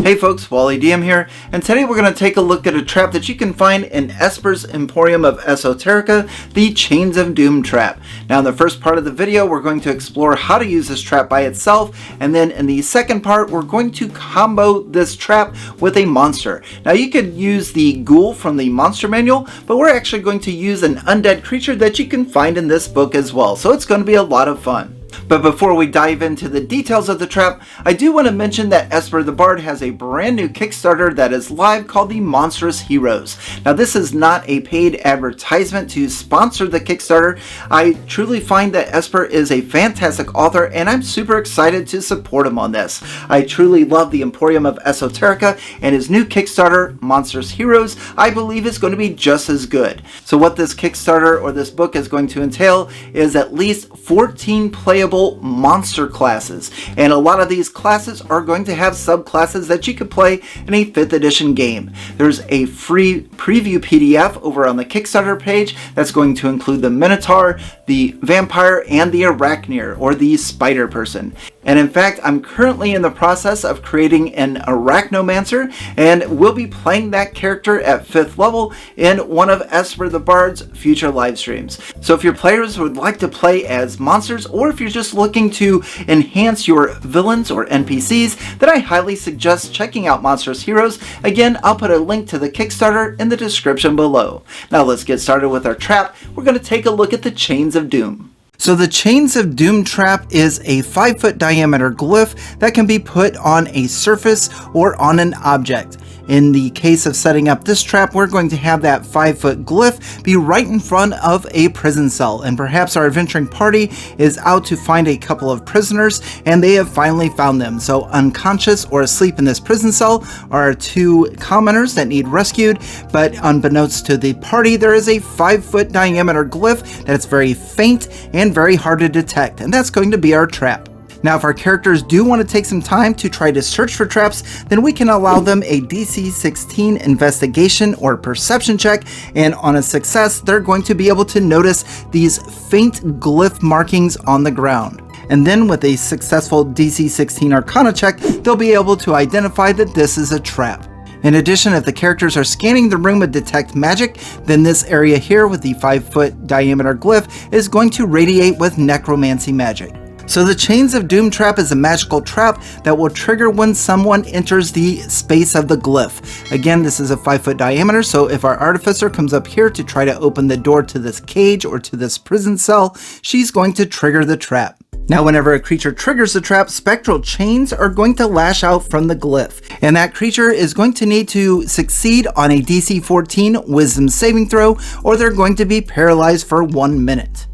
Hey folks, Wally DM here, and today we're going to take a look at a trap that you can find in Esper's Emporium of Esoterica, the Chains of Doom trap. Now in the first part of the video we're going to explore how to use this trap by itself, and then in the second part we're going to combo this trap with a monster. Now you could use the ghoul from the monster manual, but we're actually going to use an undead creature that you can find in this book as well, so it's going to be a lot of fun. But before we dive into the details of the trap, I do want to mention that Esper the Bard has a brand new Kickstarter that is live called the Monstrous Heroes. Now this is not a paid advertisement to sponsor the Kickstarter. I truly find that Esper is a fantastic author and I'm super excited to support him on this. I truly love the Emporium of Esoterica, and his new Kickstarter, Monstrous Heroes, I believe is going to be just as good. So what this Kickstarter or this book is going to entail is at least 14 playable monster classes, and a lot of these classes are going to have subclasses that you could play in a 5th edition game. There's a free preview PDF over on the Kickstarter page that's going to include the Minotaur, the Vampire, and the Arachneer, or the Spider Person. And in fact, I'm currently in the process of creating an Arachnomancer, and we'll be playing that character at 5th level in one of Esper the Bard's future live streams. So if your players would like to play as monsters, or if you're just looking to enhance your villains or NPCs, then I highly suggest checking out Monstrous Heroes. Again, I'll put a link to the Kickstarter in the description below. Now let's get started with our trap. We're going to take a look at the Chains of Doom. So the Chains of Doom trap is a 5-foot diameter glyph that can be put on a surface or on an object. In the case of setting up this trap, we're going to have that 5-foot glyph be right in front of a prison cell, and perhaps our adventuring party is out to find a couple of prisoners and they have finally found them. So unconscious or asleep in this prison cell are 2 commoners that need rescued, but unbeknownst to the party, there is a 5-foot diameter glyph that's very faint and very hard to detect, and that's going to be our trap. Now if our characters do want to take some time to try to search for traps, then we can allow them a DC 16 investigation or perception check, and on a success they're going to be able to notice these faint glyph markings on the ground. And then with a successful DC 16 Arcana check, they'll be able to identify that this is a trap. In addition, if the characters are scanning the room with detect magic, then this area here with the 5-foot diameter glyph is going to radiate with necromancy magic. So the Chains of Doom trap is a magical trap that will trigger when someone enters the space of the glyph. Again, this is a 5-foot diameter, so if our artificer comes up here to try to open the door to this cage or to this prison cell, she's going to trigger the trap. Now whenever a creature triggers the trap, spectral chains are going to lash out from the glyph, and that creature is going to need to succeed on a DC 14 wisdom saving throw, or they're going to be paralyzed for 1 minute.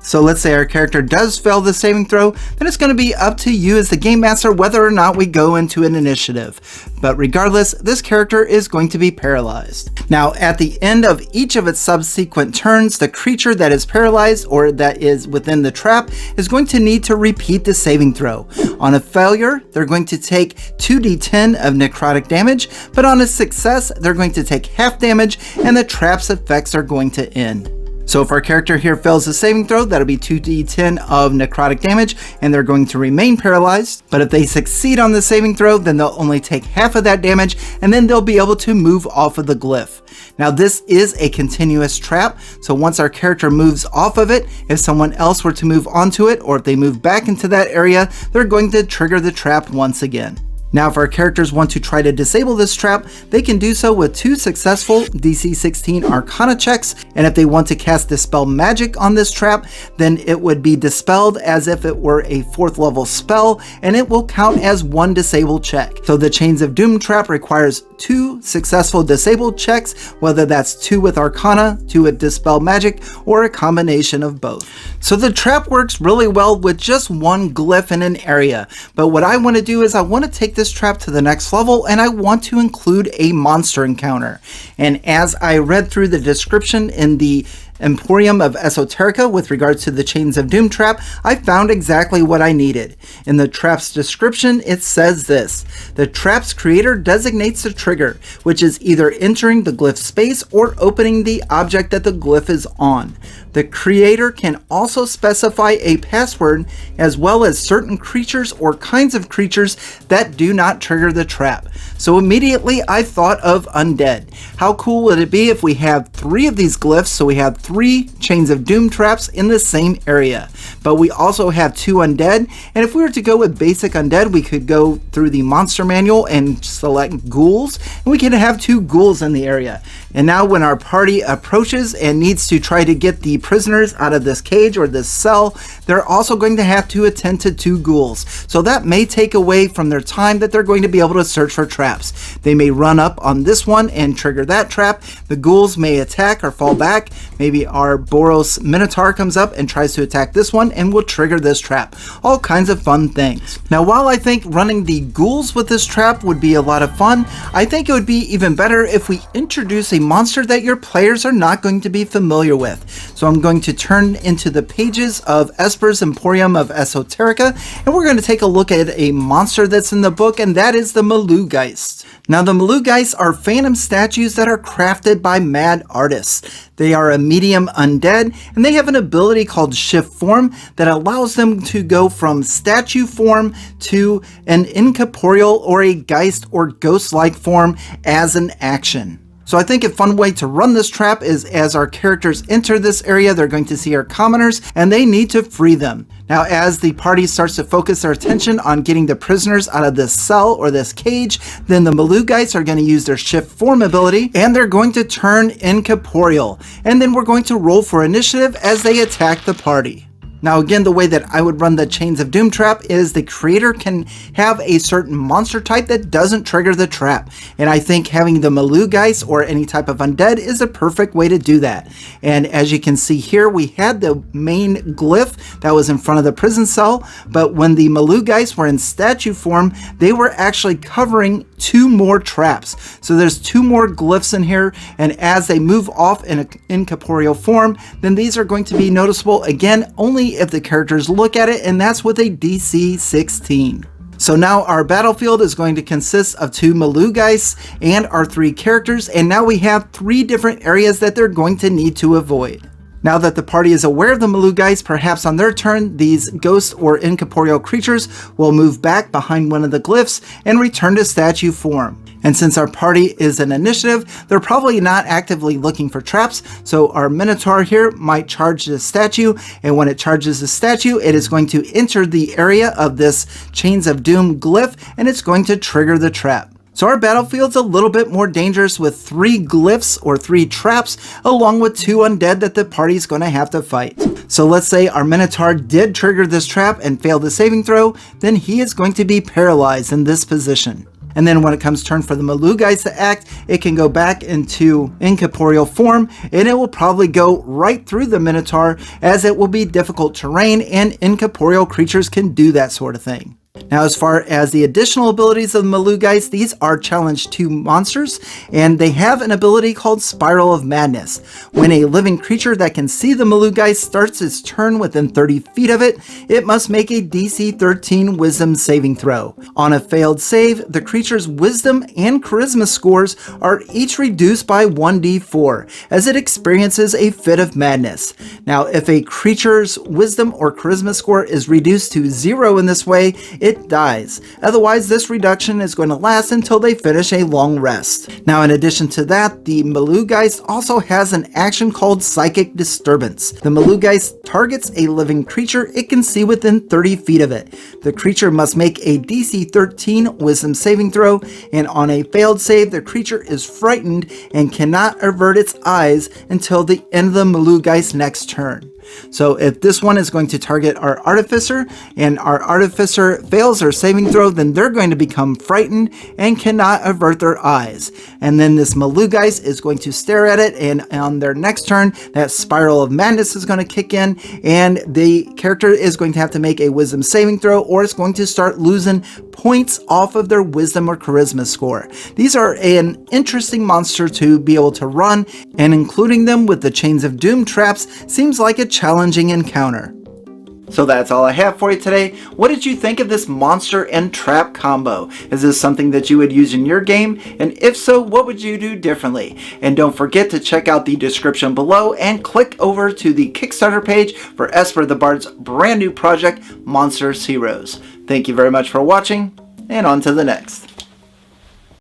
So let's say our character does fail the saving throw, then it's going to be up to you as the game master whether or not we go into an initiative. But regardless, this character is going to be paralyzed. Now at the end of each of its subsequent turns, the creature that is paralyzed or that is within the trap is going to need to repeat the saving throw. On a failure, they're going to take 2d10 of necrotic damage, but on a success, they're going to take half damage and the trap's effects are going to end. So if our character here fails the saving throw, that'll be 2d10 of necrotic damage and they're going to remain paralyzed. But if they succeed on the saving throw, then they'll only take half of that damage and then they'll be able to move off of the glyph. Now this is a continuous trap, so once our character moves off of it, if someone else were to move onto it or if they move back into that area, they're going to trigger the trap once again. Now if our characters want to try to disable this trap, they can do so with 2 successful DC 16 Arcana checks, and if they want to cast Dispel Magic on this trap, then it would be dispelled as if it were a 4th level spell, and it will count as 1 disabled check. So the Chains of Doom trap requires 2 successful disabled checks, whether that's 2 with Arcana, 2 with Dispel Magic, or a combination of both. So the trap works really well with just 1 glyph in an area, but what I want to do is I want to take this trap to the next level and I want to include a monster encounter. And as I read through the description in the Emporium of Esoterica with regards to the Chains of Doom trap, I found exactly what I needed. In the trap's description, it says this: the trap's creator designates the trigger, which is either entering the glyph space or opening the object that the glyph is on. The creator can also specify a password as well as certain creatures or kinds of creatures that do not trigger the trap. So immediately I thought of Undead. How cool would it be if we have 3 of these glyphs, so we have 3 Chains of Doom traps in the same area. But we also have 2 Undead, and if we were to go with basic Undead, we could go through the monster manual and select ghouls, and we can have 2 ghouls in the area. And now when our party approaches and needs to try to get the prisoners out of this cage or this cell, they're also going to have to attend to 2 ghouls. So that may take away from their time that they're going to be able to search for traps. They may run up on this one and trigger that trap. The ghouls may attack or fall back. Maybe our Boros Minotaur comes up and tries to attack this one and will trigger this trap. All kinds of fun things. Now, while I think running the ghouls with this trap would be a lot of fun, I think it would be even better if we introduce a monster that your players are not going to be familiar with. So I'm going to turn into the pages of Esper's Emporium of Esoterica, and we're going to take a look at a monster that's in the book, and that is the Malugeist. Now, the Malugeist are phantom statues that are crafted by mad artists. They are a medium undead, and they have an ability called Shift Form that allows them to go from statue form to an incorporeal or a geist or ghost-like form as an action. So I think a fun way to run this trap is as our characters enter this area, they're going to see our commoners and they need to free them. Now, as the party starts to focus their attention on getting the prisoners out of this cell or this cage, then the Malugeist are going to use their Shift Form ability and they're going to turn incorporeal. And then we're going to roll for initiative as they attack the party. Now again, the way that I would run the Chains of Doom trap is the creator can have a certain monster type that doesn't trigger the trap. And I think having the Malugeist or any type of undead is a perfect way to do that. And as you can see here, we had the main glyph that was in front of the prison cell, but when the Malugeist were in statue form, they were actually covering 2 more traps. So there's 2 more glyphs in here, and as they move off in an incorporeal form, then these are going to be noticeable again only if the characters look at it, and that's with a DC 16. So now our battlefield is going to consist of 2 Malugeists and our 3 characters, and now we have 3 different areas that they're going to need to avoid. Now that the party is aware of the Malugeist, perhaps on their turn, these ghost or incorporeal creatures will move back behind one of the glyphs and return to statue form. And since our party is an initiative, they're probably not actively looking for traps, so our Minotaur here might charge the statue, and when it charges the statue, it is going to enter the area of this Chains of Doom glyph, and it's going to trigger the trap. So our battlefield's a little bit more dangerous with 3 glyphs or 3 traps along with 2 undead that the party's going to have to fight. So let's say our Minotaur did trigger this trap and failed the saving throw, then he is going to be paralyzed in this position. And then when it comes turn for the Malugeist to act, it can go back into incorporeal form, and it will probably go right through the Minotaur as it will be difficult terrain and incorporeal creatures can do that sort of thing. Now, as far as the additional abilities of the Malugeist, these are challenge 2 monsters, and they have an ability called Spiral of Madness. When a living creature that can see the Malugeist starts its turn within 30 feet of it, it must make a DC 13 Wisdom saving throw. On a failed save, the creature's Wisdom and Charisma scores are each reduced by 1d4, as it experiences a fit of madness. Now, if a creature's Wisdom or Charisma score is reduced to 0 in this way, it dies. Otherwise, this reduction is going to last until they finish a long rest. Now, in addition to that, the Malugeist also has an action called Psychic Disturbance. The Malugeist targets a living creature it can see within 30 feet of it. The creature must make a DC 13 Wisdom saving throw, and on a failed save, the creature is frightened and cannot avert its eyes until the end of the Malugeist's next turn. So if this one is going to target our Artificer, and our Artificer fails their saving throw, then they're going to become frightened and cannot avert their eyes. And then this Malugeist is going to stare at it, and on their next turn, that Spiral of Madness is going to kick in, and the character is going to have to make a Wisdom saving throw, or it's going to start losing points off of their Wisdom or Charisma score. These are an interesting monster to be able to run, and including them with the Chains of Doom traps seems like a challenging encounter. So that's all I have for you today. What did you think of this monster and trap combo? Is this something that you would use in your game? And if so, what would you do differently? And don't forget to check out the description below and click over to the Kickstarter page for Esper the Bard's brand new project, Monstrous Heroes. Thank you very much for watching, and on to the next.